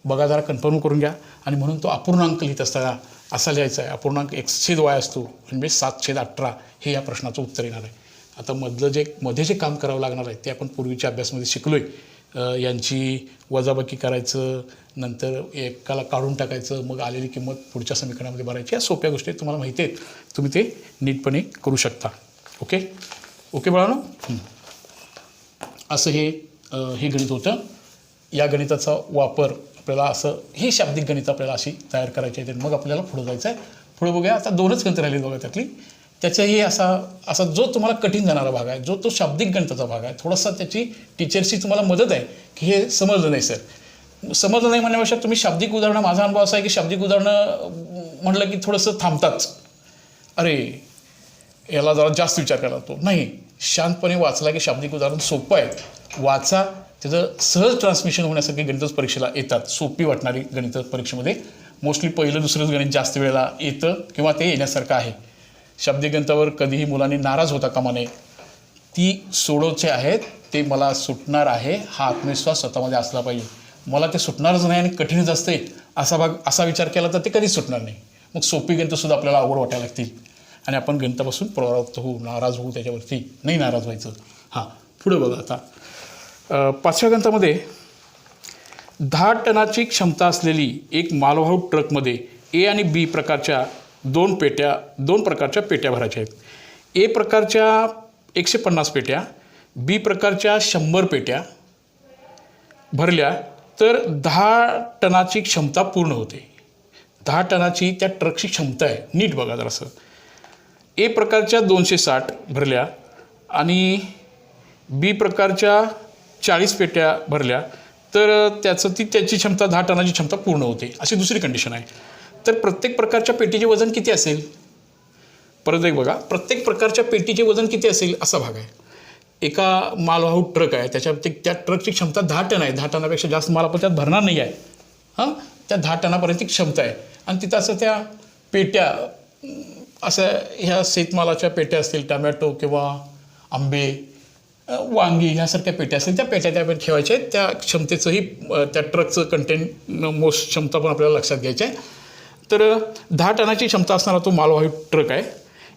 बघा जरा कन्फर्म करून घ्या. आणि म्हणून तो अपूर्णांक लिहित असताना असा लिहायचा आहे, अपूर्णांक x/y असतो म्हणजे 7/18 हे या प्रश्नाचं उत्तर येणार आहे. आता मध्ये जे काम करावं लागणार आहे ते आपण पूर्वीच्या अभ्यासमध्ये शिकलो आहे. यांची वजाबाकी करायचं, नंतर एकाला काढून टाकायचं, मग आलेली किंमत पुढच्या समीकरणामध्ये भरायची. या सोप्या गोष्टी तुम्हाला माहिती आहेत, तुम्ही ते नीटपणे करू शकता. ओके ओके बाळांनो, असं हे गणित होतं. या गणिताचा वापर आपल्याला असं हे शाब्दिक गणित आपल्याला अशी तयार करायची आहे. मग आपल्याला पुढं जायचं आहे. पुढे बघूया. आता 2च गणितं राहिली बघा त्यातली. त्याचाही असा जो तुम्हाला कठीण जाणारा भाग आहे, जो तो शाब्दिक गणिताचा भाग आहे, थोडासा त्याची टीचरची तुम्हाला मदत आहे की हे समजलं नाही सर. समजलं नाही म्हणण्यापेक्षा तुम्ही शाब्दिक उदाहरणं, माझा अनुभव असा आहे की शाब्दिक उदाहरणं म्हटलं की थोडंसं थांबताच. अरे याला जरा जास्त विचार करायला लागतो. नाही, शांतपणे वाचला की शाब्दिक उदाहरण सोपं आहे. वाचा, त्याचं सहज ट्रान्समिशन होण्यासाठी गणितच परीक्षेला येतात. सोपी वाटणारी गणित परीक्षेमध्ये मोस्टली पहिलं दुसरंच गणित जास्त वेळेला येतं किंवा ते येण्यासारखं आहे. शाब्दिक गणितावर कधीही मुलांनी नाराज होता कामा नये. ती सोडवचे आहेत, ते मला सुटणार आहे हा आत्मविश्वास स्वतःमध्ये असला पाहिजे. मला ते सुटणारच नाही आणि कठीणच असते असा विचार केला तर ते कधीच सुटणार नाही. मग सोपी गणितंसुद्धा आपल्याला आवड वाटायला लागतील आणि आपण गणितापासून प्रवृत्त होऊ, नाराज होऊ, त्याच्यावरती नाही नाराज व्हायचं. हां पुढे बघा. आता 5व्या गणितामध्ये 10 टनाची क्षमता असलेली एक मालवाहू ट्रकमध्ये ए आणि बी प्रकारच्या दोन प्रकारच्या पेट्या भरायच्या आहेत. ए प्रकारच्या 150 पेट्या, बी प्रकारच्या 100 पेट्या भरल्या तर 10 टनाची क्षमता पूर्ण होते. 10 टनाची त्या ट्रकची क्षमता आहे. नीट बघा जरासं. ए प्रकारच्या 260 भरल्या आणि बी प्रकारच्या 40 पेट्या भरल्या तर त्याची क्षमता 10 टनाची क्षमता पूर्ण होते. अशी दुसरी कंडिशन आहे. तर प्रत्येक प्रकारच्या पेटीचे वजन किती असेल, परत एक बघा, प्रत्येक प्रकारच्या पेटीचे वजन किती असेल असा भाग आहे. एका मालवाहू ट्रक आहे, त्या ट्रकची क्षमता 10 टन आहे. 10 टनापेक्षा जास्त माल आपण त्यात भरणार नाही आहे. हां, त्या 10 टनापर्यंत क्षमता आहे. आणि तिथं असं त्या पेट्या असं ह्या शेतमालाच्या पेट्या असतील, टमॅटो किंवा आंबे, वांगी ह्यासारख्या पेट्या असतील, त्या पेट्या ठेवायच्या आहेत. त्या क्षमतेचंही त्या ट्रकचं मोस्ट क्षमता पण आपल्याला लक्षात घ्यायची आहे. तर 10 टनाची क्षमता असणारा तो मालवाहू ट्रक आहे.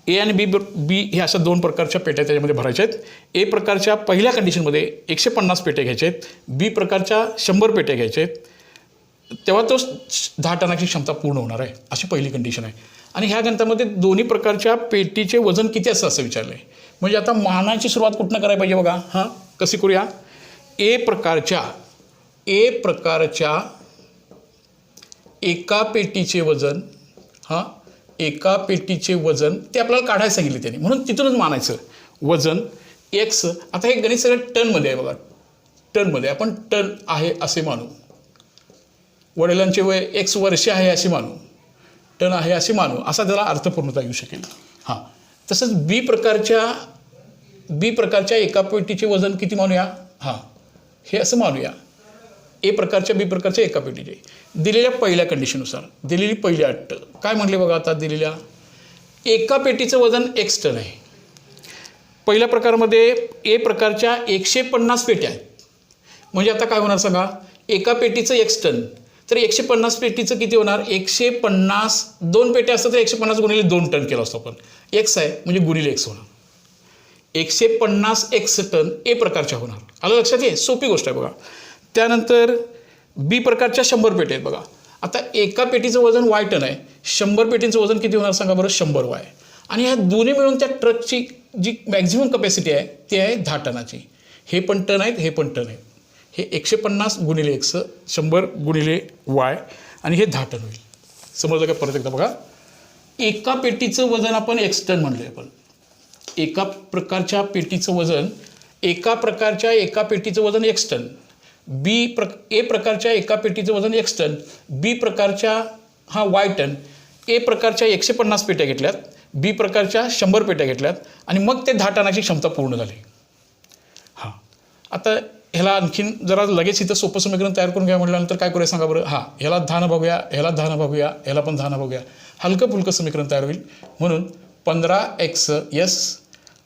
ए आणि बी हे अशा 2 प्रकारच्या पेट्या त्याच्यामध्ये भरायच्या आहेत. ए प्रकारच्या पहिल्या कंडिशनमध्ये 150 पेट्या घ्यायच्या आहेत, बी प्रकारच्या 100 पेट्या घ्यायच्या आहेत. तेव्हा तो 10 टनाची क्षमता पूर्ण होणार आहे, अशी पहिली कंडिशन आहे. आणि ह्या गणितामध्ये दोन्ही प्रकारच्या पेटीचे वजन किती असं विचारलं आहे. म्हणजे आता मानाची सुरुवात कुठनं करायला पाहिजे बघा. हां, कशी करूया. ए प्रकारच्या एका पेटीचे वजन, हां एका पेटीचे वजन ते आपल्याला काढायला सांगितले त्याने, म्हणून तिथूनच मानायचं वजन एक्स. आता हे गणित सगळं टनमध्ये आहे बघा. टनमध्ये आपण टन आहे असे मानू. वडिलांचे वय एक्स वर्षे आहे असे मानू, टन आहे असे मानू, असा त्याला अर्थपूर्णता येऊ शकेल. हां, तसंच बी प्रकारच्या एका पेटीचे वजन किती मानूया. हां, हे असं मानूया. ए प्रकारच्या बी प्रकारच्या एका पेटीचे दिलेल्या पहिल्या कंडिशननुसार दिलेली पहिली अट काय म्हटले बघा. आता दिलेल्या एका पेटीचं वजन x टन आहे. पहिल्या प्रकारामध्ये ए प्रकारच्या 150 पेट्या आहेत. म्हणजे आता काय होणार सांगा. एका पेटीचं x टन, तर 150 पेटीचं किती होणार. 150 2 पेट्या असतात तर 150 गुणिले 2 टन केलं असतं आपण. x आहे म्हणजे गुणिले x होणार. 150 x टन ए प्रकारच्या होणार. आलं लक्षात घे, सोपी गोष्ट आहे बघा. त्यानंतर बी प्रकारच्या 100 पेट्या आहेत बघा. आता एका पेटीचं वजन y टन आहे, 100 पेटींचं वजन किती होणार सांगा बरं. 100 y. आणि ह्या दोन्ही मिळून त्या ट्रकची जी मॅक्झिमम कपॅसिटी आहे ती आहे 10 टनाची. हे पण टन आहेत, हे पण टन आहेत. हे 150 गुणिले x, 100 गुणिले y आणि हे 10 टन होईल. समजलं का. परत एकदा बघा. एका पेटीचं वजन आपण एक्स टन म्हणलोय आपण. एका प्रकारच्या पेटीचं वजन एका पेटीचं वजन एक्स टन. ए प्रकारच्या एका पेटीचं वजन एक्स टन. बी प्रकारच्या वाय टन. ए प्रकारच्या 150 पेट्या घेतल्यात. बी प्रकारच्या 100 पेट्या घेतल्यात आणि मग ते 10 टनाची क्षमता पूर्ण झाली. हां, आता ह्याला आणखीन जरा लगेच इथं सोपं समीकरण तयार करून घ्या म्हटल्यानंतर काय करूया सांगा बरं. ह्याला 10 बघूया, ह्याला 10 बघूया, ह्याला पण 10 बघूया. हलकं फुलकं समीकरण तयार होईल. म्हणून 15x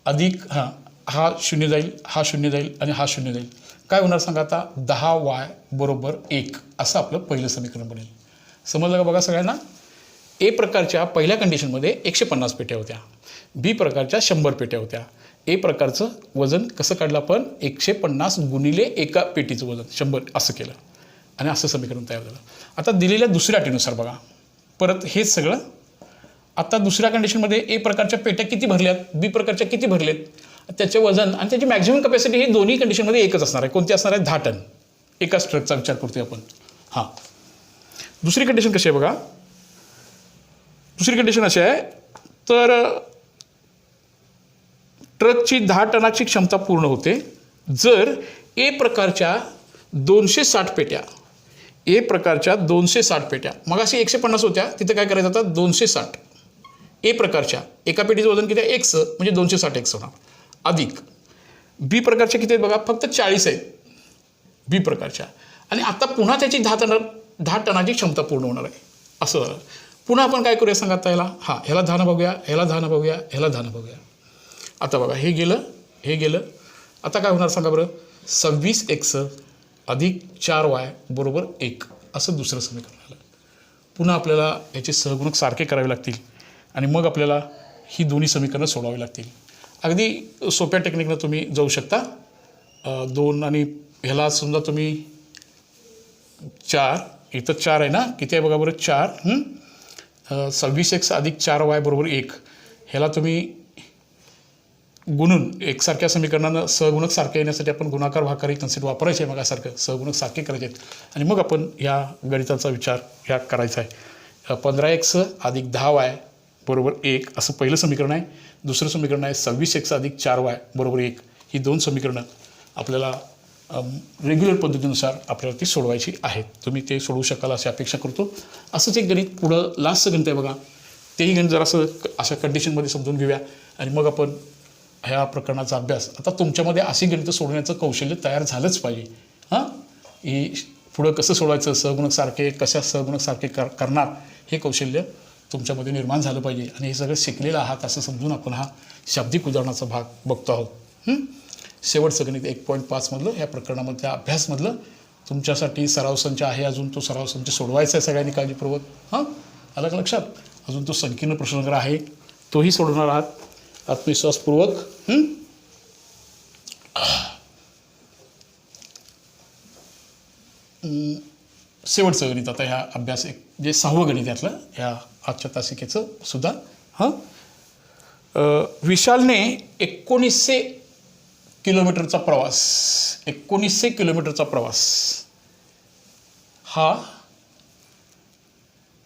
अधिक हा 0 जाईल, हा 0 जाईल आणि हा 0 जाईल. काय होणार सांगा आता. 10y बरोबर 1 असं आपलं पहिलं समीकरण बनेल. समजलं का बघा सगळ्यांना. ए प्रकारच्या पहिल्या कंडिशनमध्ये 150 पेट्या होत्या. बी प्रकारच्या 100 पेट्या होत्या. ए प्रकारचं वजन कसं काढलं आपण. 150 गुणिले एका पेटीचं वजन 100 असं केलं आणि असं समीकरण तयार झालं. आता दिलेल्या दुसऱ्या अटीनुसार बघा परत हेच सगळं. आता दुसऱ्या कंडिशनमध्ये ए प्रकारच्या पेट्या किती भरल्यात, बी प्रकारच्या किती भरलेत, त्याचे वजन आणि त्याची मॅक्झिमम कपॅसिटी हे दोन्ही कंडिशनमध्ये एकच असणार आहे. कोणती असणार आहे. 10 टन. एकाच ट्रकचा विचार करतोय आपण. दुसरी कंडिशन कशी आहे बघा. दुसरी कंडिशन अशी आहे तर ट्रकची 10 टनाची क्षमता पूर्ण होते जर ए प्रकारच्या 260 पेट्या. ए प्रकारच्या 260 पेट्या मग अशी 150 होत्या, तिथे काय करायचं आता 260. ए प्रकारच्या एका पेटीचं वजन किती आहे एक्स म्हणजे 260 एक्स होणार. अधिक बी प्रकारच्या किती आहेत बघा फक्त 40 आहेत बी प्रकारच्या. आणि आता पुन्हा त्याची 10 टनाची क्षमता पूर्ण होणार आहे असं झालं. पुन्हा आपण काय करूया सांगा आता ह्याला 10 बघूया, ह्याला 10 बघूया, ह्याला 10 बघूया. आता बघा हे गेलं. आता काय होणार सांगा बरं. 26x अधिक 4y बरोबर 1 असं दुसरं समीकरण आलं. पुन्हा आपल्याला याचे सहगुणक सारखे करावे लागतील आणि मग आपल्याला ही दोन्ही समीकरणं सोडवावी लागतील. अगदी सोप्या टेक्निकनं तुम्ही जाऊ शकता. 2 आणि ह्याला समजा तुम्ही 4 इथं 4 आहे ना, किती आहे बघा बरं 4. 26x अधिक 4y बरोबर 1 ह्याला तुम्ही गुणून एकसारख्या समीकरणानं सहगुणक सारखे येण्यासाठी आपण गुणाकार भागाकार ही कन्सेप्ट वापरायचे आहे. मगासारखं सहगुणक सारखे करायचे आहेत आणि मग आपण ह्या गणिताचा विचार ह्या करायचा आहे. 15x अधिक 10y बरोबर 1 असं पहिलं समीकरण आहे. दुसरं समीकरण आहे 26x अधिक 4y बरोबर 1. ही दोन समीकरणं आपल्याला रेग्युलर पद्धतीनुसार आपल्याला ती सोडवायची आहेत. तुम्ही ते सोडवू शकाल अशी अपेक्षा करतो. असंच एक गणित पुढं लास्टचं गणित आहे बघा. तेही गणित जरासं अशा कंडिशनमध्ये समजून घेऊया आणि मग आपण ह्या प्रकरणाचा अभ्यास. आता तुमच्यामध्ये अशी गणितं सोडवण्याचं कौशल्य तयार झालंच पाहिजे. ही पुढं कसं सोडवायचं, सहगुणक सारखे कशा सहगुणक सारखे करणार हे कौशल्य तुमच्यामध्ये निर्माण झालं पाहिजे. आणि हे सगळं शिकलेलं आहात असं समजून आपण हा शाब्दिक उदाहरणाचा भाग बघतो आहोत. शेवटचं गणित 1.5 मधलं ह्या प्रकरणामधल्या अभ्यासमधलं तुमच्यासाठी सराव संच आहे. अजून तो सराव संच सोडवायचा आहे सगळ्यांनी काळजीपूर्वक. आलं का लक्षात. अजून तो संकीर्ण प्रश्नोत्तर आहे तोही सोडवणार आहात आत्मविश्वासपूर्वक. शेवटचं गणित आता ह्या अभ्यास जे 6वं गणित यातलं ह्या आजच्या तासिकेचं सुद्धा. विशालने 1900 किलोमीटरचा प्रवास 1900 किलोमीटरचा प्रवास हा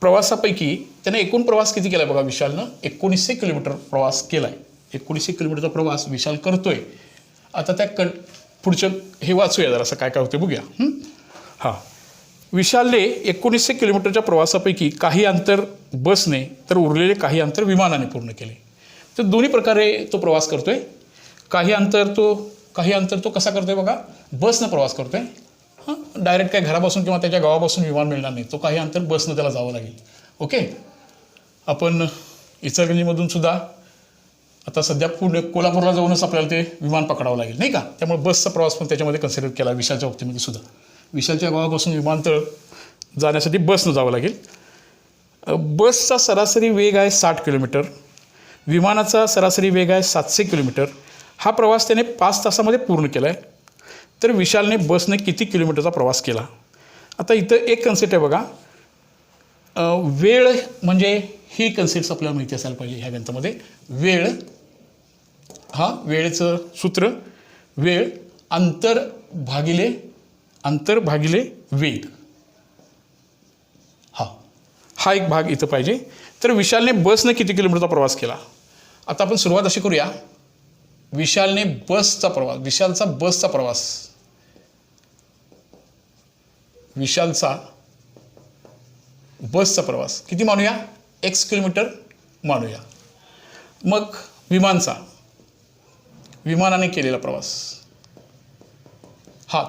प्रवासापैकी त्याने एकूण प्रवास किती केला आहे बघा. विशालनं 1900 किलोमीटर प्रवास केला आहे. 1900 किलोमीटरचा प्रवास विशाल करतोय. आता त्या पुढचं हे वाचूया जरा असं काय काय होते बघूया. विशालने 1900 किलोमीटरच्या प्रवासापैकी काही अंतर बसने तर उरलेले काही अंतर विमानाने पूर्ण केले. तर दोन्ही प्रकारे तो प्रवास करतोय. काही अंतर तो कसा करतोय बघा. बसनं प्रवास करतोय. डायरेक्ट काय घरापासून किंवा त्याच्या गावापासून विमान मिळणार नाही. तो काही अंतर बसनं त्याला जावं लागेल. ओके. आपण इचलकरंजीमधून सुद्धा आता सध्या पुणे कोल्हापूरला जाऊनच आपल्याला ते विमान पकडावं लागेल नाही का. त्यामुळे बसचा प्रवास पण त्याच्यामध्ये कन्सिडर केला विशालच्या बाबतीमध्ये सुद्धा. विशालच्या गावापासून विमानतळ जाण्यासाठी बसनं जावं लागेल. बसचा सरासरी वेग आहे 60 किलोमीटर. विमानाचा सरासरी वेग आहे 700 किलोमीटर. हा प्रवास त्याने 5 तासामध्ये पूर्ण केला आहे. तर विशालने बसने किती किलोमीटरचा प्रवास केला. आता इथं एक कन्सेप्ट आहे बघा. वेळ म्हणजे ही कन्सेप्ट आपल्याला माहिती असायला पाहिजे ह्या गणितामध्ये. वेळ वेळेचं सूत्र वेळ अंतर भागिले वेग. हा एक भाग इथं पाहिजे. तर विशालने बसने किती किलोमीटरचा प्रवास केला. आता आपण सुरुवात अशी करूया. विशालचा बसचा प्रवास विशालचा बसचा प्रवास किती मानूया, x किलोमीटर मानूया. मग विमानाने केलेला प्रवास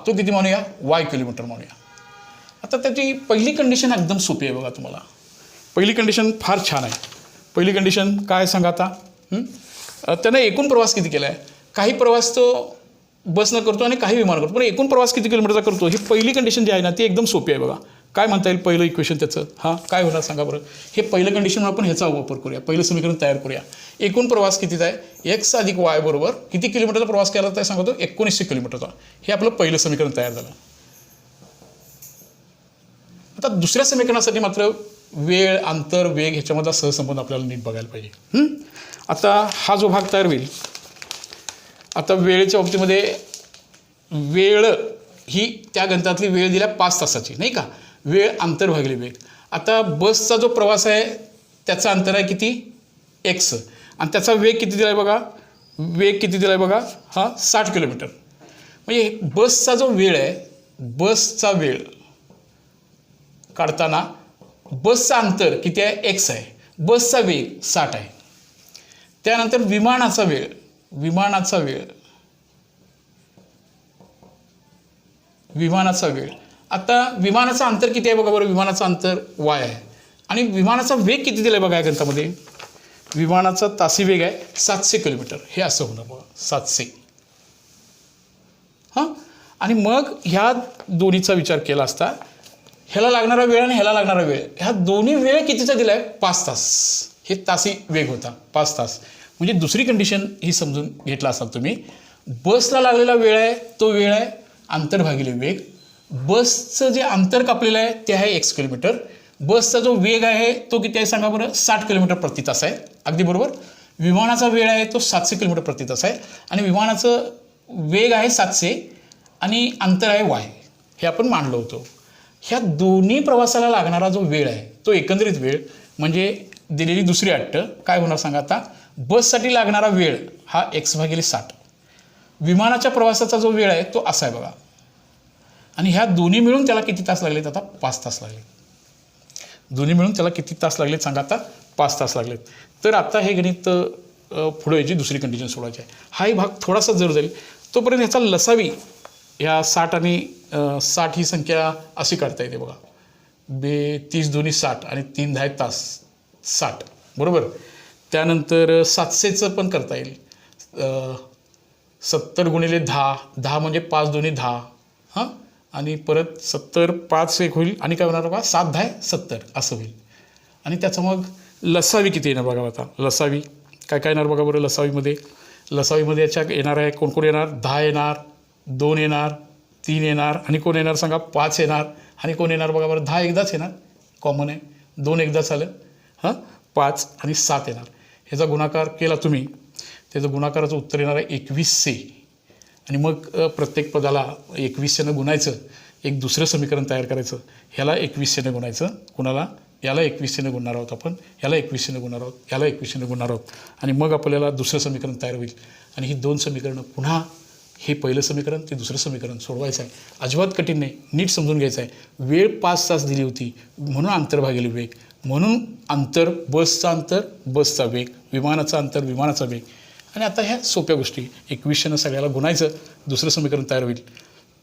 तो किती मानूया, y किलोमीटर मानूया. आता त्याची पहिली कंडिशन एकदम सोपी आहे बघा. तुम्हाला पहिली कंडिशन फार छान आहे. पहिली कंडिशन काय सांगा आता. त्यानं एकूण प्रवास किती केला आहे. काही प्रवास तो बसनं करतो आणि काही विमान करतो, पण एकूण प्रवास किती किलोमीटरचा करतो. ही पहिली कंडिशन जी आहे ना ती एकदम सोपी आहे बघा. काय म्हणता येईल पहिलं इक्वेशन त्याचं, काय होणार सांगा बरं. हे पहिलं कंडिशन आपण ह्याचा वापर करूया. पहिलं समीकरण तयार करूया. एकूण प्रवास कितीचा आहे, x अधिक y बरोबर किती किलोमीटरचा प्रवास केला तर सांगतो 1900 किलोमीटरचा. हे आपलं पहिलं समीकरण तयार झालं. आता दुसऱ्या समीकरणासाठी मात्र वेळ, अंतर, वेग ह्याच्यामधला सहसंबंध आपल्याला नीट बघायला पाहिजे. आता हा जो भाग तयार होईल, आता वेळेच्या बाबतीमध्ये वेळ ही त्या गणितातली वेळ दिल्या 5 तासाची नाही का. वेळ अंतर भागिले वेग. आता बसचा जो प्रवास आहे त्याचं अंतर आहे किती, x, आणि त्याचा वेग किती दिला आहे बघा. वेग किती दिला आहे बघा, 60 किलोमीटर. म्हणजे बसचा जो वेळ आहे, बसचा वेळ काढताना बसचं अंतर किती आहे, x आहे. बसचा वेग 60 आहे. त्यानंतर विमानाचा वेळ आता विमानाचं अंतर किती आहे बघा बरं. विमानाचं अंतर y आहे आणि विमानाचा वेग किती दिला आहे बघा या गणितामध्ये. विमानाचा तासी वेग आहे 700 किलोमीटर. हे असं होणार बघा 700. आणि मग ह्या दोन्हीचा विचार केला असता ह्याला लागणारा वेळ आणि ह्याला लागणारा वेळ, ह्या दोन्ही वेळ कितीचा दिला आहे, 5 तास. हे तासी वेग होता 5 तास. म्हणजे दुसरी कंडिशन ही समजून घेतला असाल तुम्ही. बसला लागलेला वेळ आहे तो वेळ आहे अंतर भागिले वेग. बसचं जे अंतर कापलेलं आहे ते आहे x किलोमीटर. बसचा जो वेग आहे तो किती आहे सांगा बरं, 60 किलोमीटर प्रति तास आहे. अगदी बरोबर. विमानाचा वेळ आहे तो 700 किलोमीटर प्रति तास आहे आणि विमानाचं वेग आहे 700 आणि अंतर आहे y. हे आपण मांडलं होतं. ह्या दोन्ही प्रवासाला लागणारा जो वेळ आहे तो एकंदरीत वेळ म्हणजे दिलेली दुसरी अट काय होणार सांगा आता. बससाठी लागणारा वेळ हा x भागिले 60. विमानाच्या प्रवासाचा जो वेळ आहे तो असा आहे बघा. आणि ह्या दोन्ही मिळून त्याला किती तास लागलेत आता, 5 तास लागले. दोन्ही मिळून त्याला किती तास लागलेत सांगा आता, 5 तास लागलेत. तर आता हे गणित पुढे याची दुसरी कंडिशन सोडायची आहे. हाही भाग थोडासा जर जाईल तोपर्यंत ह्याचा लसावी ह्या 60 आणि 60 ही संख्या अशी काढता येते बघा. 30 दोन्ही 60 आणि 3 10 तास 60 बरोबर. त्यानंतर 700चं पण करता येईल. 70 गुणिले 10, 10 म्हणजे 5 दोन्ही 10 आणि परत 70 5 एक होईल आणि काय होणार बघा 7 10 70 असं होईल. आणि त्याचं मग लसावी किती येणार बघा. आता लसावी काय काय येणार बघा बरं. लसावीमध्ये याच्या येणार आहे कोण कोण येणार, 10 येणार, 2 येणार, 3 येणार आणि कोण येणार सांगा 5 येणार आणि कोण येणार बघा बरं. 10 एकदाच येणार कॉमन आहे, 2 एकदाच आलं 5 आणि 7 येणार. ह्याचा गुणाकार केला तुम्ही त्याचं गुणाकाराचं उत्तर येणार आहे 2100. आणि मग प्रत्येक पदाला 2100ने गुणायचं. एक दुसरं समीकरण तयार करायचं. ह्याला 2100ने गुणायचं. कुणाला, याला 2100ने गुणणार आहोत आपण, ह्याला 2100ने गुणणार आहोत, ह्याला 2100ने गुणणार आहोत. आणि मग आपल्याला दुसरं समीकरण तयार होईल. आणि ही 2 समीकरणं पुन्हा हे पहिलं समीकरण ते दुसरं समीकरण सोडवायचं आहे. अजिबात कठीण नाही, नीट समजून घ्यायचं आहे. वेळ 5 तास दिली होती म्हणून अंतर भागिले वेग, म्हणून अंतर बसचा अंतर बसचा वेग, विमानाचा अंतर विमानाचा वेग. आणि आता ह्या सोप्या गोष्टी 2100ने सगळ्याला गुणायचं, दुसरं समीकरण तयार होईल.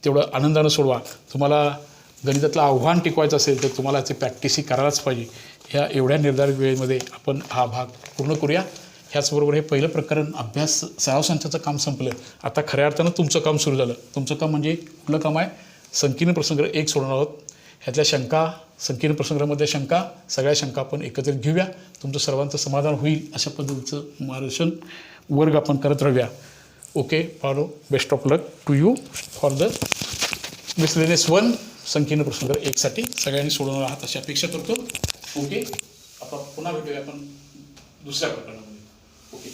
तेवढं आनंदानं सोडवा. तुम्हाला गणितातलं आव्हान टिकवायचं असेल तर तुम्हाला याची प्रॅक्टिस ही करायलाच पाहिजे. ह्या एवढ्या निर्धारित वेळेमध्ये आपण हा भाग पूर्ण करूया. ह्याचबरोबर हे पहिलं प्रकरण अभ्यास सराव संचाचं काम संपलं. आता खऱ्या अर्थानं तुमचं काम सुरू झालं. तुमचं काम म्हणजे कुठलं काम आहे, संकीर्ण प्रसंग 1 सोडवणार आहोत. ह्यातल्या शंका, संकीर्ण प्रसंगामध्ये शंका, सगळ्या शंका आपण एकत्रित घेऊया. तुमचं सर्वांचं समाधान होईल अशा पद्धतीचं मार्गदर्शन वर्ग आपण करत राहूया. Okay follow, best of luck to you for the miscellaneous 1 संकीर्ण प्रसंग 1 साठी सगळ्यांनी सोडवणार आहात अशी अपेक्षा करतो. ओके, आता पुन्हा भेटूया आपण दुसऱ्या प्रकरणामध्ये. ओके.